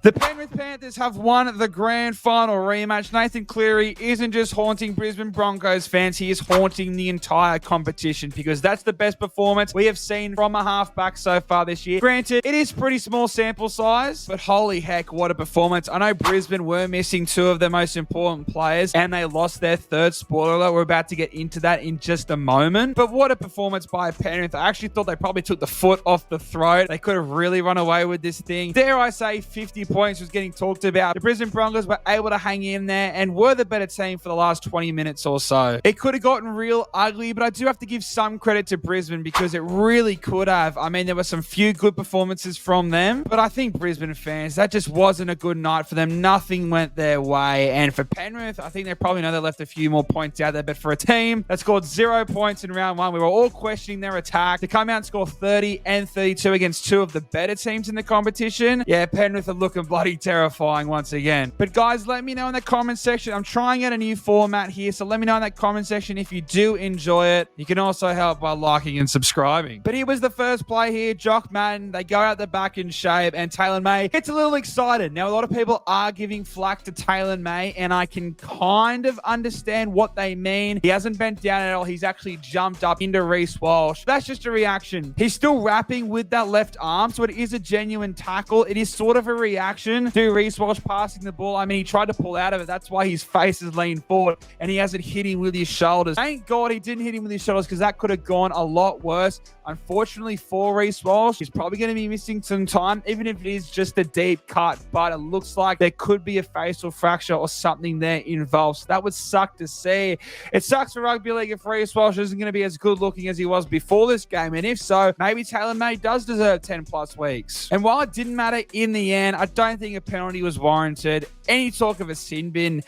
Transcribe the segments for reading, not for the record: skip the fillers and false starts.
The Penrith Panthers have won the grand final rematch. Nathan Cleary isn't just haunting Brisbane Broncos fans, he is haunting the entire competition because that's the best performance we have seen from a halfback so far this year. Granted, it is pretty small sample size, but holy heck, what a performance. I know Brisbane were missing two of their most important players and they lost their third. Spoiler alert, we're about to get into that in just a moment. But what a performance by Penrith. I actually thought they probably took the foot off the throat. They could have really run away with this thing. Dare I say 50 points was getting talked about. The Brisbane Broncos were able to hang in there and were the better team for the last 20 minutes or so. It could have gotten real ugly, but I do have to give some credit to Brisbane because it really could have. I mean, there were some few good performances from them, but I think Brisbane fans, that just wasn't a good night for them. Nothing went their way. And for Penrith, I think they probably know they left a few more points out there, but for a team that scored 0 points in round one, we were all questioning their attack. To come out and score 30 and 32 against two of the better teams in the competition, yeah, Penrith are looking bloody terrifying once again. But guys, let me know in the comment section. I'm trying out a new format here, so let me know in that comment section if you do enjoy it. You can also help by liking and subscribing. But here was the first play here. Jock Madden, they go out the back in shape, and Taylor May gets a little excited. Now, a lot of people are giving flack to Taylor May, and I can kind of understand what they mean. He hasn't bent down at all. He's actually jumped up into Reece Walsh. That's just a reaction. He's still wrapping with that left arm, so it is a genuine tackle. It is sort of a reaction to Reece Walsh passing the ball. I mean, he tried to pull out of it. That's why his face is leaned forward and he hasn't hit him with his shoulders. Thank God he didn't hit him with his shoulders because that could have gone a lot worse. Unfortunately for Reece Walsh, he's probably going to be missing some time, even if it is just a deep cut, but it looks like there could be a facial fracture or something there involved. So that would suck to see. It sucks for rugby league if Reece Walsh isn't going to be as good looking as he was before this game. And if so, maybe Taylor May does deserve 10 plus weeks. And while it didn't matter in the end, I don't think a penalty was warranted. Any talk of a sin bin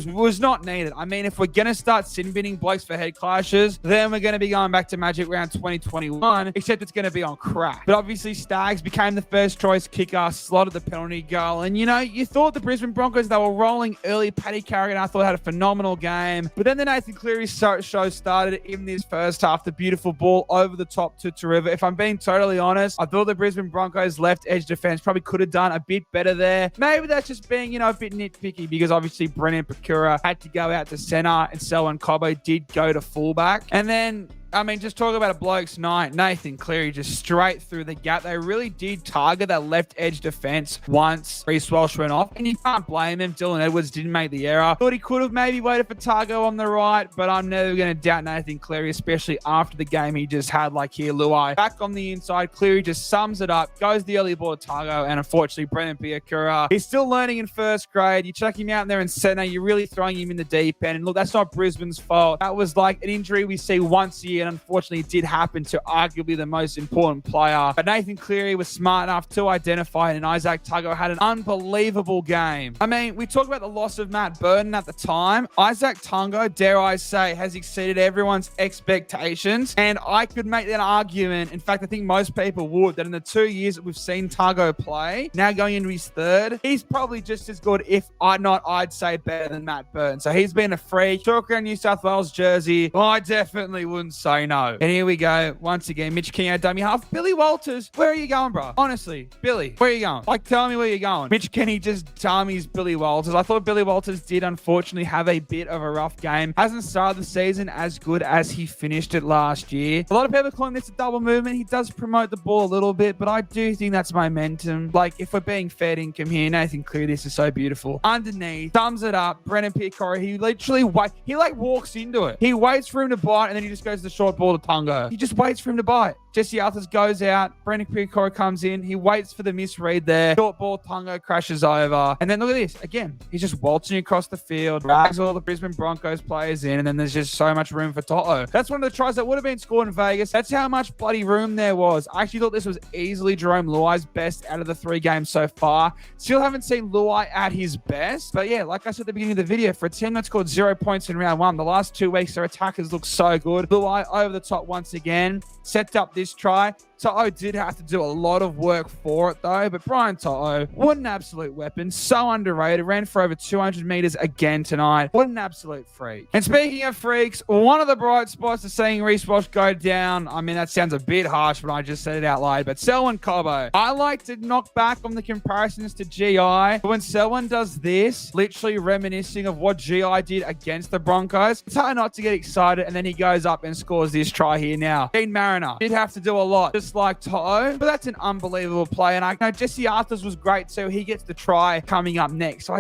was not needed. I mean, if we're going to start sin binning blokes for head clashes, then we're going to be going back to Magic Round 2021, except it's going to be on crack. But obviously, Staggs became the first choice kicker, slotted the penalty goal. And, you know, you thought the Brisbane Broncos, they were rolling early. Paddy Carrigan, I thought, had a phenomenal game. But then the Nathan Cleary show started in this first half. The beautiful ball over the top to River. If I'm being totally honest, I thought the Brisbane Broncos left edge defense probably could have done a bit better there. Maybe that's just being, you know, a bit nitpicky because obviously Brennan Pecura had to go out to center and Selwyn Cobbo did go to fullback. And then, I mean, just talk about a bloke's night. Nathan Cleary just straight through the gap. They really did target that left edge defense once Reece Walsh went off. And you can't blame him. Dylan Edwards didn't make the error. Thought he could have maybe waited for Targo on the right, but I'm never going to doubt Nathan Cleary, especially after the game he just had. Like here, Luai back on the inside. Cleary just sums it up, goes the early ball to Targo, and unfortunately, Brennan Piakura, he's still learning in first grade. You chuck him out there in center, you're really throwing him in the deep end. And look, that's not Brisbane's fault. That was like an injury we see once a year, and unfortunately it did happen to arguably the most important player. But Nathan Cleary was smart enough to identify it, and Isaac Tuggo had an unbelievable game. I mean, we talked about the loss of Matt Burton at the time. Isaac Tungo, dare I say, has exceeded everyone's expectations, and I could make that argument. In fact, I think most people would, that in the 2 years that we've seen Tuggo play, now going into his third, he's probably just as good, if not, I'd say better than Matt Burton. So he's been a freak. Talk around New South Wales jersey, I definitely wouldn't say no. And here we go. Once again, Mitch Kenny, dummy half. Billy Walters, where are you going, bro? Honestly, Billy, where are you going? Like, tell me where you're going. Mitch Kenny just dummies Billy Walters. I thought Billy Walters did unfortunately have a bit of a rough game. Hasn't started the season as good as he finished it last year. A lot of people calling this a double movement. He does promote the ball a little bit, but I do think that's momentum. Like, if we're being fair income here, Nathan Cleary, this is so beautiful. Underneath, thumbs it up. Brennan Piacora, he literally walks into it. He waits for him to bite, and then he just goes to the short ball to Tungo. He just waits for him to bite. Jesse Arthurs goes out. Brendan Piacora comes in. He waits for the misread there. Short ball, Tungo crashes over. And then look at this. Again, he's just waltzing across the field, drags all the Brisbane Broncos players in, and then there's just so much room for Toto. That's one of the tries that would have been scored in Vegas. That's how much bloody room there was. I actually thought this was easily Jerome Luai's best out of the 3 games so far. Still haven't seen Luai at his best. But yeah, like I said at the beginning of the video, for a team that scored 0 points in round 1, the last 2 weeks, their attackers look so good. Luai over the top once again. Set up this try. To'o did have to do a lot of work for it, though. But Brian To'o, what an absolute weapon. So underrated. Ran for over 200 meters again tonight. What an absolute freak. And speaking of freaks, one of the bright spots is seeing Reece Walsh go down. I mean, that sounds a bit harsh when I just said it out loud. But Selwyn Cobbo, I like to knock back on the comparisons to GI. But when Selwyn does this, literally reminiscing of what GI did against the Broncos, it's hard not to get excited. And then he goes up and scores this try here now. Dean Mariner did have to do a lot, just like To'o, but that's an unbelievable play. And I know Jesse Arthurs was great, so he gets the try coming up next. So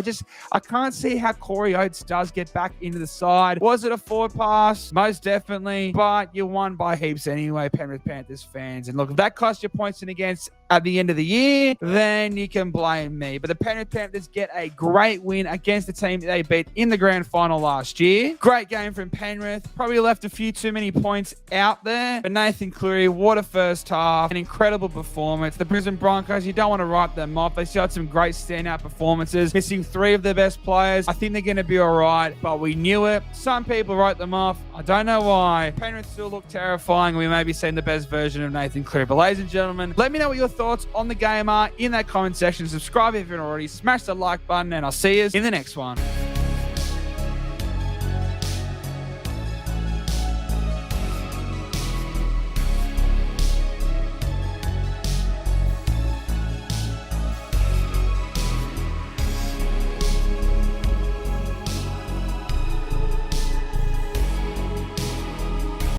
I can't see how Corey Oates does get back into the side. Was it a forward pass? Most definitely, but you won by heaps anyway, Penrith Panthers fans. And look, if that cost you points in against at the end of the year, then you can blame me. But the Penrith Panthers get a great win against the team that they beat in the grand final last year. Great game from Penrith. Probably left a few too many points out there. But Nathan Cleary, what a first half. An incredible performance. The Brisbane Broncos, you don't want to write them off. They still had some great standout performances, missing 3 of their best players. I think they're going to be all right, but we knew it. Some people wrote them off. I don't know why. Penrith still look terrifying. We may be seeing the best version of Nathan Cleary. But ladies and gentlemen, let me know what your thoughts on the game are in that comment section. Subscribe if you haven't already. Smash the like button, and I'll see you in the next one.